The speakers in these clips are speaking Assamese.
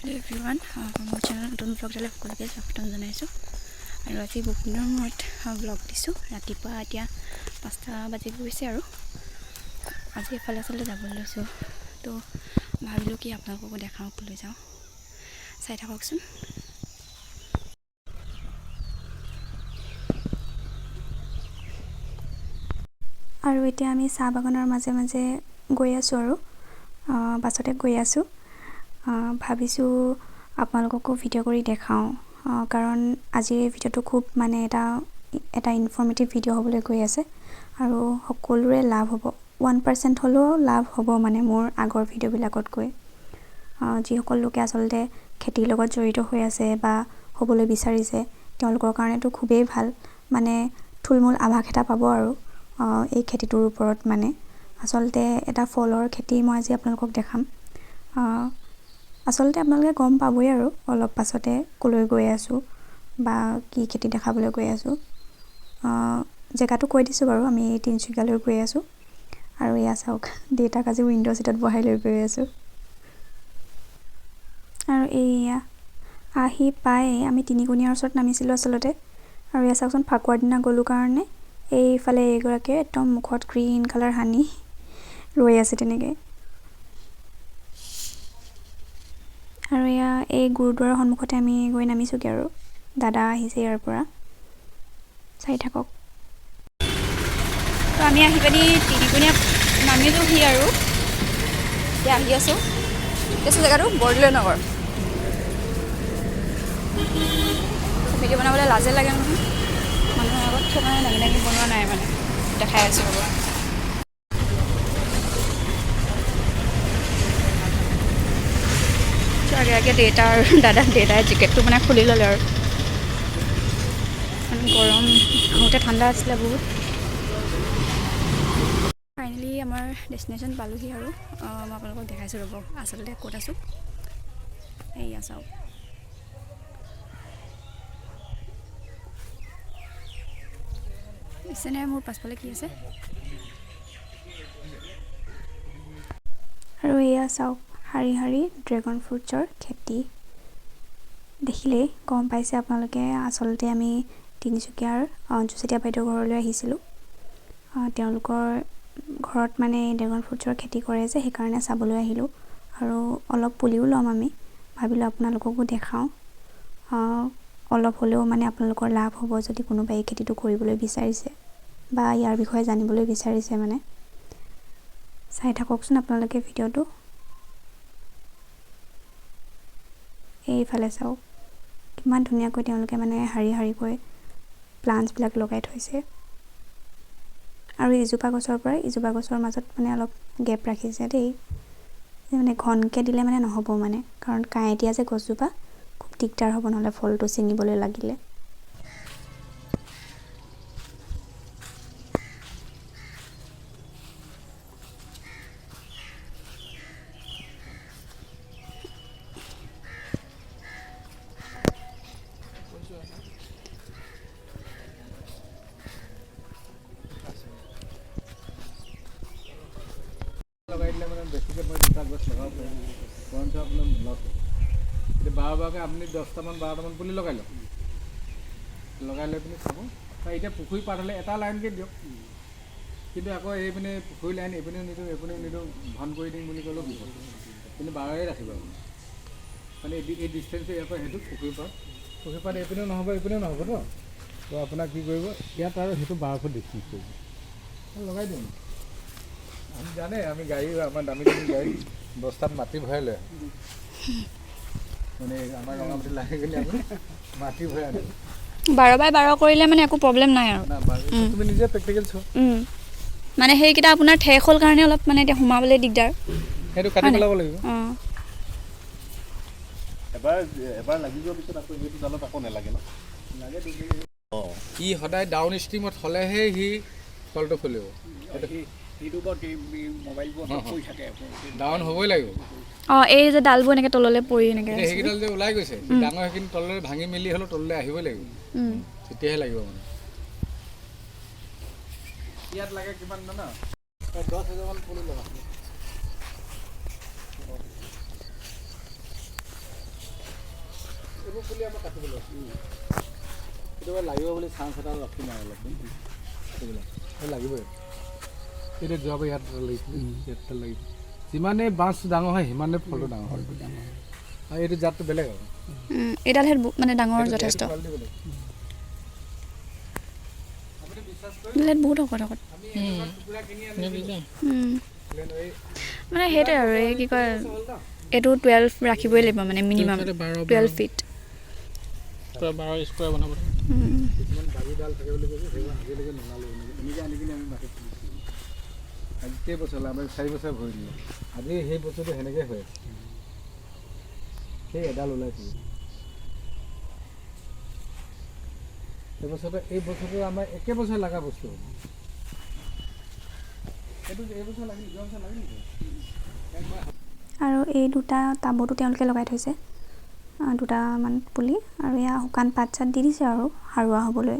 হেল্ল' এভৰিৱান, মোৰ চেনেল নতুন ব্লগলৈ সকলোকে স্বাগতম জনাইছোঁ। আৰু আজি বহুত দিনৰ মূৰত ব্লগ দিছোঁ। ৰাতিপুৱা এতিয়া 5টা বাজি গৈছে আৰু আজি এফালে আচলতে যাবলৈ লৈছোঁ, তো ভাবিলোঁ কি আপোনালোককো দেখাওঁ, লৈ যাওঁ, চাই থাককচোন। আৰু এতিয়া আমি চাহ বাগানৰ মাজে মাজে গৈ আছোঁ আৰু বাছতে গৈ আছোঁ। ভাবিছোঁ আপোনালোককো ভিডিঅ' কৰি দেখাওঁ, কাৰণ আজিৰ এই ভিডিঅ'টো খুব মানে এটা ইনফৰ্মেটিভ ভিডিঅ' হ'বলৈ গৈ আছে আৰু সকলোৰে লাভ হ'ব। 1% হ'লেও লাভ হ'ব মানে মোৰ আগৰ ভিডিঅ'বিলাকতকৈ। যিসকল লোকে আচলতে খেতিৰ লগত জড়িত হৈ আছে বা হ'বলৈ বিচাৰিছে, তেওঁলোকৰ কাৰণেতো খুবেই ভাল, মানে থুলমূল আভাস এটা পাব আৰু এই খেতিটোৰ ওপৰত। মানে আচলতে এটা ফলৰ খেতি মই আজি আপোনালোকক দেখাম। আচলতে আপোনালোকে গম পাবই আৰু অলপ পাছতে ক'লৈ গৈ আছোঁ বা কি খেতি দেখাবলৈ গৈ আছোঁ। জেগাটো কৈ দিছোঁ বাৰু, আমি তিনিচুকীয়ালৈ গৈ আছোঁ। আৰু এয়া চাওক, দেউতাক আজি উইণ্ড' ছিটত বহাই লৈ গৈ আছোঁ। আৰু এইয়া আহি পাই আমি তিনিকুণীয়াৰ ওচৰত নামিছিলোঁ আচলতে। আৰু এয়া চাওকচোন, ফাকুৱাৰ দিনা গ'লোঁ কাৰণে এইফালে এইগৰাকীয়ে একদম মুখত গ্ৰীণ কালাৰ সানি ৰৈ আছে তেনেকৈ। আৰু এয়া এই গুৰুদ্বাৰৰ সন্মুখতে আমি গৈ নামিছোঁগৈ আৰু দাদা আহিছে ইয়াৰ পৰা, চাই থাকক। তো আমি আহি পিনি তিনিকুণীয়া নামিলোঁহি আৰু এতিয়া আহি আছোঁ। জেগাটো বৰদলৈ নগৰ। ভিডিঅ' বনাবলৈ লাজে লাগে নহয় মানুহৰ আগত, সেইকাৰণে দাঙি দাঙি বনোৱা নাই, মানে দেখাই আছোঁ ৰ'ব। আগে দেউতা আৰু দেউতাই জেকেটটো মানে খুলি ল'লে আৰু গৰম, আহোঁতে ঠাণ্ডা আছিলে বহুত। ফাইনেলি আমাৰ ডেষ্টিনেশ্যন পালোঁহি আৰু মই আপোনালোকক দেখাইছোঁ ৰ'ব আচলতে ক'ত আছোঁ। এইয়া চাওক, দেখিছেনে মোৰ পাছফালে কি আছে। আৰু এয়া চাওক, শাৰী শাৰী ড্ৰেগন ফ্ৰুটছৰ খেতি। দেখিলেই গম পাইছে আপোনালোকে, আচলতে আমি তিনিচুকীয়াৰ অঞ্জু চেতিয়া বাইদেউৰ ঘৰলৈ আহিছিলোঁ। তেওঁলোকৰ ঘৰত মানে ড্ৰেগন ফ্ৰুটছৰ খেতি কৰে যে, সেইকাৰণে চাবলৈ আহিলোঁ। আৰু অলপ পুলিও ল'ম আমি, ভাবিলোঁ আপোনালোককো দেখাওঁ। অলপ হ'লেও মানে আপোনালোকৰ লাভ হ'ব যদি কোনোবাই এই খেতিটো কৰিবলৈ বিচাৰিছে বা ইয়াৰ বিষয়ে জানিবলৈ বিচাৰিছে। মানে চাই থাককচোন আপোনালোকে ভিডিঅ'টো। এইফালে চাওক, কিমান ধুনীয়াকৈ তেওঁলোকে মানে শাৰী শাৰীকৈ প্লাণ্টছবিলাক লগাই থৈছে। আৰু ইজোপা গছৰ পৰা ইজোপা গছৰ মাজত মানে অলপ গেপ ৰাখিছে দেই, মানে ঘনকৈ দিলে মানে নহ'ব, মানে কাৰণ কাঁইটীয়া যে গছজোপা, খুব দিগদাৰ হ'ব নহ'লে ফলটো ছিঙিবলৈ লাগিলে। লগাই দিলে মানে বেছিকৈ মই দুটা গছ লগাব পাৰিম, বৰঞ্চ আপোনাৰ ব্লক এতিয়া বাৰকে আপুনি 10টামান 12টামান পুলি লগাই লওক, লগাই লৈ পিনি চাব। এতিয়া পুখুৰী পাৰ হ'লে এটা লাইনকৈ দিয়ক, কিন্তু আকৌ এইপিনে পুখুৰী লাইন এইপিনেও নিদিওঁ এইপিনেও নিদিওঁ, ঘন কৰি দিম বুলি ক'লেও বিপদ। কিন্তু বাৰই ৰাখিব আপুনি, মানে এই ডিষ্টেঞ্চটো ইয়াৰ পৰা সেইটো পুখুৰী পাৰত এইপিনেও নহ'ব এইপিনেও নহ'ব ন, তো আপোনাক কি কৰিব, ইয়াত আৰু সেইটো 12 ফুট ডিষ্টেঞ্চ কৰিব, লগাই দিম। আমি জানে, আমি গাড়ী, আমাৰ দামী দামী গাড়ী বস্তাত মাটি ভৰাই লৈ মানে আমাৰ ৰঙামাটি লাগে গ'লে আমি মাটি ভৰাই আনো। 12x12 কৰিলে মানে একো প্ৰব্লেম নাই আৰু। তুমি নিজে প্ৰেক্টিকেল চোৱা, মানে সেইকেইটা আপোনাৰ ঠেক হ'ল কাৰণে অলপ মানে এতিয়া সোমাবলৈ দিগদাৰ, সেইটো কাটি পেলাব লাগিব। এবাৰ লাগি যোৱাৰ পিছত আকৌ সেইটো জালত আকৌ নালাগে ন, লাগে ই সদায় ডাউন ষ্ট্ৰীমত হ'লেহে সি ফলটো ফুলিব, ডাউন হ'বই লাগিব। এই যে ডালবোৰ এনেকৈ তললৈ পৰি এনেকৈ সেইকেইডাল যে ওলাই গৈছে, ডাঙৰ সেইখিনি তললৈ ভাঙি মেলি হ'লেও তললৈ আহিবই লাগিব, তেতিয়াহে লাগিব। মানে ইয়াত লাগে কিমান জানা, 10,000মান পুলি লগা। এইবোৰ পুলি আমাৰ কাটিবলৈ কেতিয়াবা লাগিব বুলি চান্স এটা ৰখি নাই অলপ সেইবিলাক লাগিবই এতিয়া যোৱাবাৰ ইয়াত লাগিছিলে ইয়াত লাগিব যিমানে বাঁচ ডাঙৰ হয় সিমানে ফলটো ডাঙৰ হয় আৰু এইটো জাতটো বেলেগ আৰু এইডাল মানে ডাঙৰ যথেষ্ট বহুত শকত মানে সেইটোৱে আৰু এই কি কয় এইটো 12 ৰাখিবই লাগিব মানে মিনিমাম 12 ফিট 12 স্কোৱাৰ বনাব কিছুমান বাৰীডাল থাকে বুলি কৈছে সেইবোৰ আজিলৈকে নলালো এনেকৈ আনি কিনে আমি মাটিত তুলিছিলোঁ আজি কেইবছৰ হ'ল আমি 4 বছৰ ভৰি দিলোঁ আজি সেই বস্তুটো সেনেকৈ হৈ আছে সেই এডাল ওলাইছিল এই বছৰটো আমাৰ একে বছৰ লগা বস্তু হ'ব এইটো এই বছৰ লাগিল যোৱা বছৰ লাগিল নেকি আৰু এই দুটা টাবতো তেওঁলোকে লগাই থৈছে দুটামান পুলি আৰু এয়া শুকান পাত চাত দি দিছে আৰু সাৰুৱা হ'বলৈ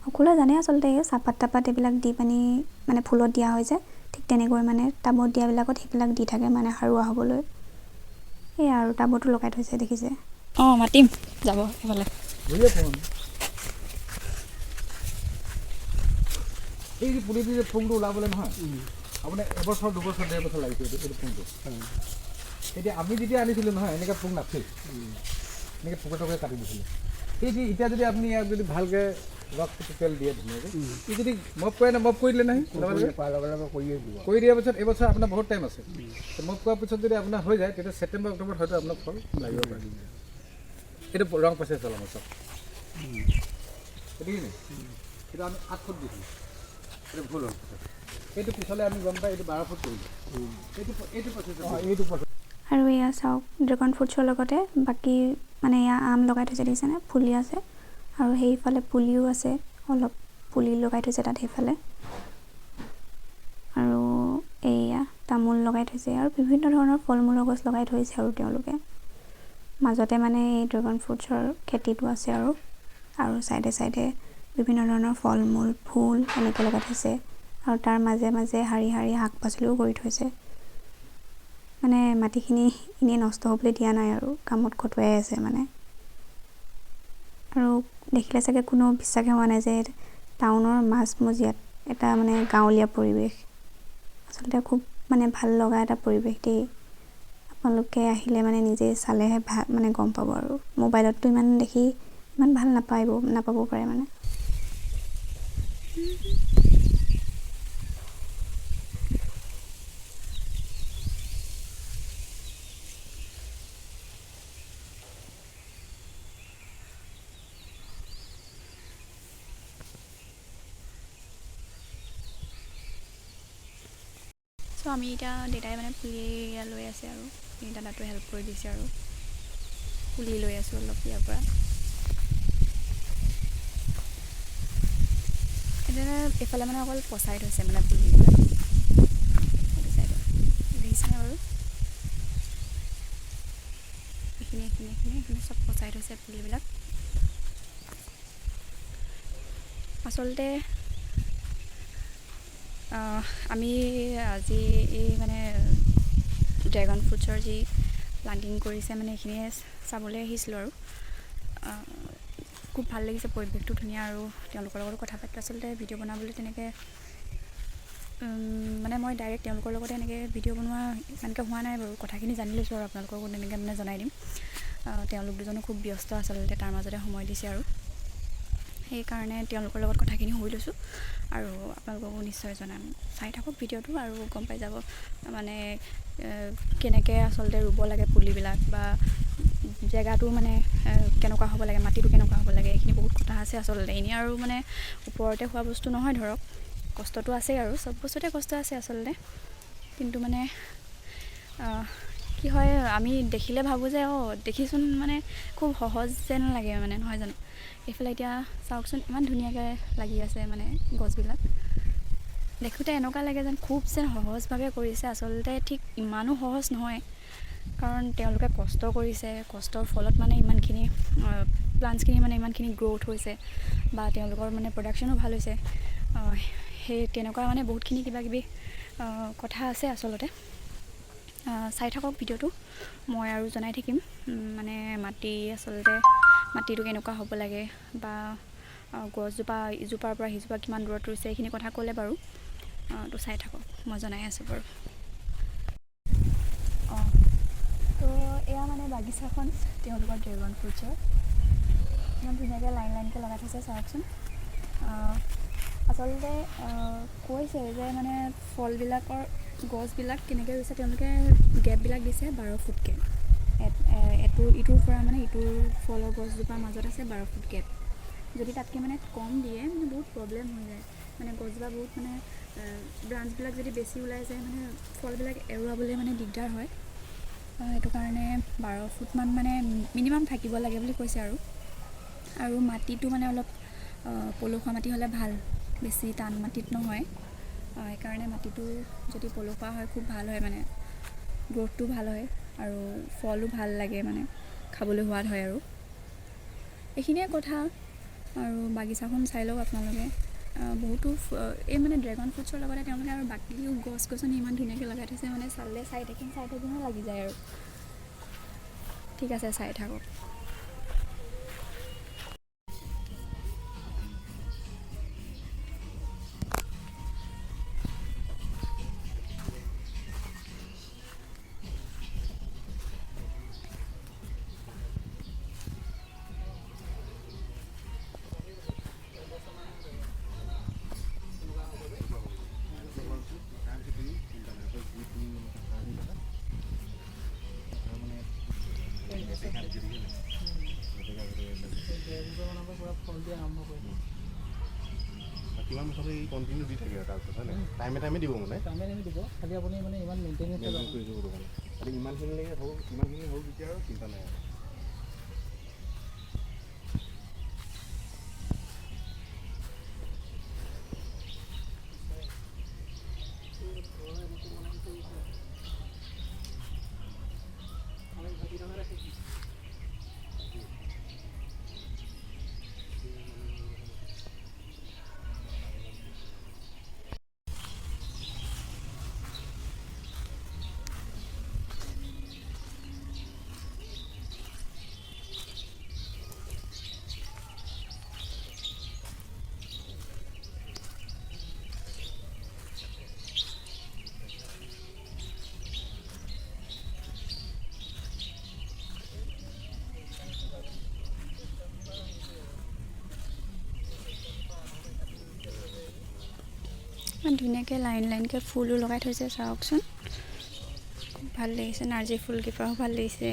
সকলোৱে জানে আচলতে এই চাহপাত তাপাত এইবিলাক দি পানি মানে ফুলত দিয়া হয় যে ঠিক তেনেকৈ মানে টাবত দিয়াবিলাকত সেইবিলাক দি থাকে মানে সাৰুৱা হ'বলৈ এয়া আৰু টাবতো লগাই থৈছে দেখিছে মাতিম যাব সেইফালে এই যে পুলিটো যে ফুলটো ওলাবলৈ নহয় আপোনাৰ এবছৰ 2 বছৰ 1.5 বছৰ লাগিছে এইটো ফুলটো এতিয়া আমি যেতিয়া আনিছিলোঁ নহয় এনেকৈ পোক নাছিল এনেকৈ পোকে টোকে কাটি দিছিলোঁ এই যে এতিয়া যদি আপুনি ইয়াক যদি ভালকৈ ৰসটো তেল দিয়ে ধুনীয়াকৈ ই যদি মপ কৰে মপ কৰি দিলে নহয় কৰি দিয়াৰ পিছত এইবছৰ আপোনাৰ বহুত টাইম আছে মপ কৰাৰ পিছত যদি আপোনাৰ হৈ যায় তেতিয়া ছেপ্টেম্বৰ অক্টোবৰত হয়তো আপোনাৰ ফল লাগিব পাৰে এইটো ৰং প্ৰচেছ হ'ল আমাৰ চব গতিকে সেইটো আমি 8 ফুট দিছিলোঁ এইটো ভুল হ'ল এইটো পিছলৈ আমি গম পাই এইটো 12 ফুট কৰিলোঁ এইটো প্ৰচেছ আৰু এয়া চাওক ড্ৰেগন ফ্ৰুটছৰ লগতে বাকী মানে এয়া আম লগাই থৈছে দেখিছেনে ফুলি আছে আৰু সেইফালে পুলিও আছে অলপ পুলি লগাই থৈছে তাত সেইফালে আৰু এয়া তামোল লগাই থৈছে আৰু বিভিন্ন ধৰণৰ ফল মূলৰ গছ লগাই থৈছে আৰু তেওঁলোকে মাজতে মানে এই ড্ৰেগন ফ্ৰুটছৰ খেতিটো আছে আৰু চাইডে চাইডে বিভিন্ন ধৰণৰ ফল মূল ফুল এনেকৈ লগাই থৈছে আৰু তাৰ মাজে মাজে শাৰী শাৰী শাক পাচলিও কৰি থৈছে মানে মাটিখিনি এনেই নষ্ট হ'বলৈ দিয়া নাই আৰু কামত খটুৱাই আছে মানে আৰু দেখিলে চাগে কোনো বিশ্বাসে হোৱা নাই যে টাউনৰ মাজমজিয়াত এটা মানে গাঁৱলীয়া পৰিৱেশ আচলতে খুব মানে ভাল লগা এটা পৰিৱেশ দেই আপোনালোকে আহিলে মানে নিজে চালেহে মানে গম পাব আৰু মোবাইলততো ইমান দেখি ইমান ভাল নাপাব পাৰে মানে চ' আমি এতিয়া দেউতাই মানে পুলি লৈ আছে আৰু দাদাটোৱে হেল্প কৰি দিছে আৰু পুলি লৈ আছোঁ অলপ ইয়াৰ পৰা এতিয়া এইফালে মানে অকল পচাই থৈছে মানে পুলিবিলাক সেইটো চাইডে দেখিছেনে বাৰু এইখিনি চব পচাই থৈছে পুলিবিলাক আচলতে আমি আজি এই মানে ড্ৰেগন ফ্ৰুটছৰ যি প্লান্টিং কৰিছে মানে এইখিনিয়ে চাবলৈ আহিছিলোঁ আৰু খুব ভাল লাগিছে পৰিৱেশটো ধুনীয়া আৰু তেওঁলোকৰ লগত কথা পাতি আচলতে ভিডিঅ' বনাবলৈ তেনেকৈ মানে মই ডাইৰেক্ট তেওঁলোকৰ লগতে এনেকৈ ভিডিঅ' বনোৱা ইমানকৈ হোৱা নাই বাৰু কথাখিনি জানি লৈছোঁ আৰু আপোনালোককো তেনেকৈ মানে জনাই দিম তেওঁলোক দুজনো খুব ব্যস্ত আচলতে তাৰ মাজতে সময় দিছে আৰু সেইকাৰণে তেওঁলোকৰ লগত কথাখিনি হৈ লৈছোঁ আৰু আপোনালোককো নিশ্চয় জনাম চাই থাকক ভিডিঅ'টো আৰু গম পাই যাব মানে কেনেকৈ আচলতে ৰুব লাগে পুলিবিলাক বা জেগাটো মানে কেনেকুৱা হ'ব লাগে মাটিটো কেনেকুৱা হ'ব লাগে এইখিনি বহুত কথা আছে আচলতে এনেই আৰু মানে ওপৰতে হোৱা বস্তু নহয় ধৰক কষ্টটো আছেই আৰু চব বস্তুতে কষ্ট আছে আচলতে কিন্তু মানে কি হয় আমি দেখিলে ভাবোঁ যে দেখিচোন মানে খুব সহজ যেন লাগে মানে নহয় জানো এইফালে এতিয়া চাওকচোন ইমান ধুনীয়াকৈ লাগি আছে মানে গছবিলাক দেখোঁতে এনেকুৱা লাগে যেন খুব যেন সহজভাৱে কৰিছে আচলতে ঠিক ইমানো সহজ নহয় কাৰণ তেওঁলোকে কষ্ট কৰিছে কষ্টৰ ফলত মানে ইমানখিনি প্লাণ্টছখিনি মানে ইমানখিনি গ্ৰ'থ হৈছে বা তেওঁলোকৰ মানে প্ৰডাকশ্যনো ভাল হৈছে সেই তেনেকুৱা মানে বহুতখিনি কিবাকিবি কথা আছে আচলতে চাই থাকক ভিডিঅ'টো মই আৰু জনাই থাকিম মানে মাটিটো কেনেকুৱা হ'ব লাগে বা গছজোপা ইজোপাৰ পৰা সিজোপা কিমান দূৰত ৰুইছে এইখিনি কথা ক'লে বাৰু। তো চাই থাকক, মই জনাই আছোঁ বাৰু। তো এয়া মানে বাগিচাখন তেওঁলোকৰ ড্ৰেগন ফ্ৰুটছৰ ইমান ধুনীয়াকৈ লাইনকৈ লগাই থৈছে চাওকচোন। আচলতে কৈছে যে মানে ফলবিলাকৰ গছবিলাক কেনেকৈ ৰুইছে তেওঁলোকে গেপবিলাক দিছে 12 ফুটকৈ। ইটোৰ পৰা মানে ইটোৰ ফলৰ গছজোপাৰ মাজত আছে 12 ফুট গেপ। যদি তাতকৈ মানে কম দিয়ে মানে বহুত প্ৰব্লেম হৈ যায়, মানে গছজোপা বহুত মানে ব্ৰাঞ্চবিলাক যদি বেছি ওলাই যায় মানে ফলবিলাক এৰুৱাবলৈ মানে দিগদাৰ হয়। সেইটো কাৰণে 12 ফুটমান মানে মিনিমাম থাকিব লাগে বুলি কৈছে আৰু মাটিটো মানে অলপ পলসুৱা মাটি হ'লে ভাল, বেছি টান মাটিত নহয়। সেইকাৰণে মাটিটো যদি পলসুৱা হয় খুব ভাল হয়, মানে গ্ৰ'থটো ভাল হয় আৰু ফলো ভাল লাগে, মানে খাবলৈ সোৱাদ হয় আৰু এইখিনিয়ে কথা। আৰু বাগিচাখন চাই লওক আপোনালোকে। বহুতো এই মানে ড্ৰেগন ফ্ৰুটছৰ লগতে তেওঁলোকে আৰু বাকীও গছ গছনি ইমান ধুনীয়াকৈ লগাই থৈছে, মানে চাই থাকিহে লাগি যায় আৰু। ঠিক আছে, চাই থাকক। কিমান বছৰ এই কণ্টিনিউ দি থাকে আৰু তাৰপিছত হয় নাই? টাইমে দিব মানে দিব, খালি আপুনি মানে ইমান মেইনটেইন কৰি যাব দোকান। খালি ইমানখিনিলৈকে হ'ব, ইমানখিনি হ'ল যেতিয়া আৰু চিন্তা নাই আৰু। ইমান ধুনীয়াকৈ লাইনকৈ ফুলো লগাই থৈছে চাওকচোন, খুব ভাল লাগিছে। নাৰ্জী ফুলকেইপাও ভাল লাগিছে।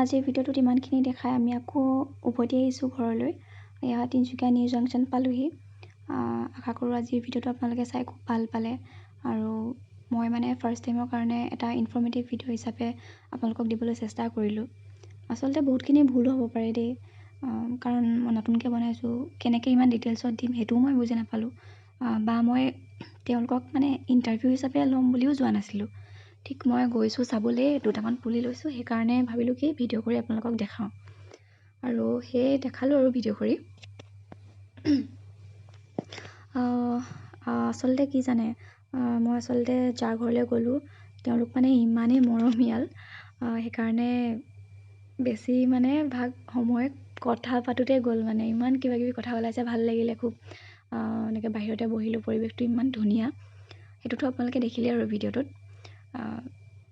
আজিৰ ভিডিঅ'টোত ইমানখিনি দেখাই আমি আকৌ উভতি আহিছোঁ ঘৰলৈ। এয়া তিনিচুকীয়া নিউ জাংচন পালোহি। আশা কৰোঁ আজিৰ ভিডিঅ'টো আপোনালোকে চাই খুব ভাল পালে, আৰু মই মানে ফাৰ্ষ্ট টাইমৰ কাৰণে এটা ইনফৰ্মেটিভ ভিডিঅ' হিচাপে আপোনালোকক দিবলৈ চেষ্টা কৰিলোঁ। আচলতে বহুতখিনি ভুল হ'ব পাৰে দেই, কাৰণ মই নতুনকৈ বনাইছোঁ, কেনেকৈ ইমান ডিটেইলছত দিম সেইটোও মই বুজি নাপালোঁ, বা মই তেওঁলোকক মানে ইণ্টাৰভিউ হিচাপে ল'ম বুলিও যোৱা নাছিলোঁ। ঠিক মই গৈছোঁ চাবলৈ, দুটামান পুলি লৈছোঁ, সেইকাৰণে ভাবিলোঁ কি ভিডিঅ' কৰি আপোনালোকক দেখাওঁ, আৰু সেয়ে দেখালোঁ আৰু ভিডিঅ' কৰি। আচলতে কি জানে, মই আচলতে যাৰ ঘৰলৈ গ'লোঁ তেওঁলোক মানে ইমানেই মৰমীয়াল, সেইকাৰণে বেছি মানে ভাগ সময় কথা পাতোঁতে গ'ল, মানে ইমান কিবাকিবি কথা ওলাইছে, ভাল লাগিলে খুব। এনেকৈ বাহিৰতে বহিলোঁ, পৰিৱেশটো ইমান ধুনীয়া, সেইটোতো আপোনালোকে দেখিলে আৰু ভিডিঅ'টোত।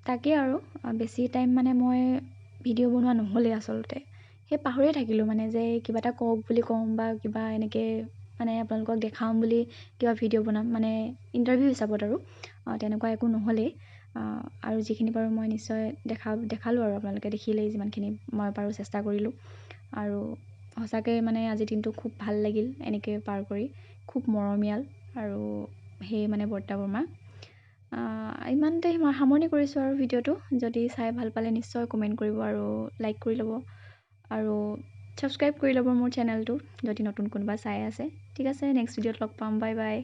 তাকেই আৰু বেছি টাইম মানে মই ভিডিঅ' বনোৱা নহ'লেই আচলতে, সেই পাহৰিয়ে থাকিলোঁ মানে যে কিবা এটা কওক বুলি কওঁ বা কিবা এনেকৈ মানে আপোনালোকক দেখাম বুলি কিবা ভিডিঅ' বনাম, মানে ইণ্টাৰভিউ হিচাপত আৰু তেনেকুৱা একো নহ'লেই। আৰু যিখিনি পাৰোঁ মই নিশ্চয় দেখালোঁ, আৰু আপোনালোকে দেখিলেই যিমানখিনি মই পাৰোঁ চেষ্টা কৰিলোঁ। আৰু সঁচাকৈ মানে আজিৰ দিনটো খুব ভাল লাগিল এনেকৈ পাৰ কৰি, খুব মৰমীয়াল, আৰু সেই মানে বৰ্তা বৰমা। ইমানতে মই সামৰণি কৰিছোঁ আৰু ভিডিঅ'টো। যদি চাই ভাল পালে নিশ্চয় কমেণ্ট কৰিব আৰু লাইক কৰি ল'ব, আৰু ছাবস্ক্ৰাইব কৰি ল'ব মোৰ চেনেলটো যদি নতুন কোনোবা চাই আছে। ঠিক আছে, নেক্সট ভিডিঅ'ত লগ পাম। Bye bye.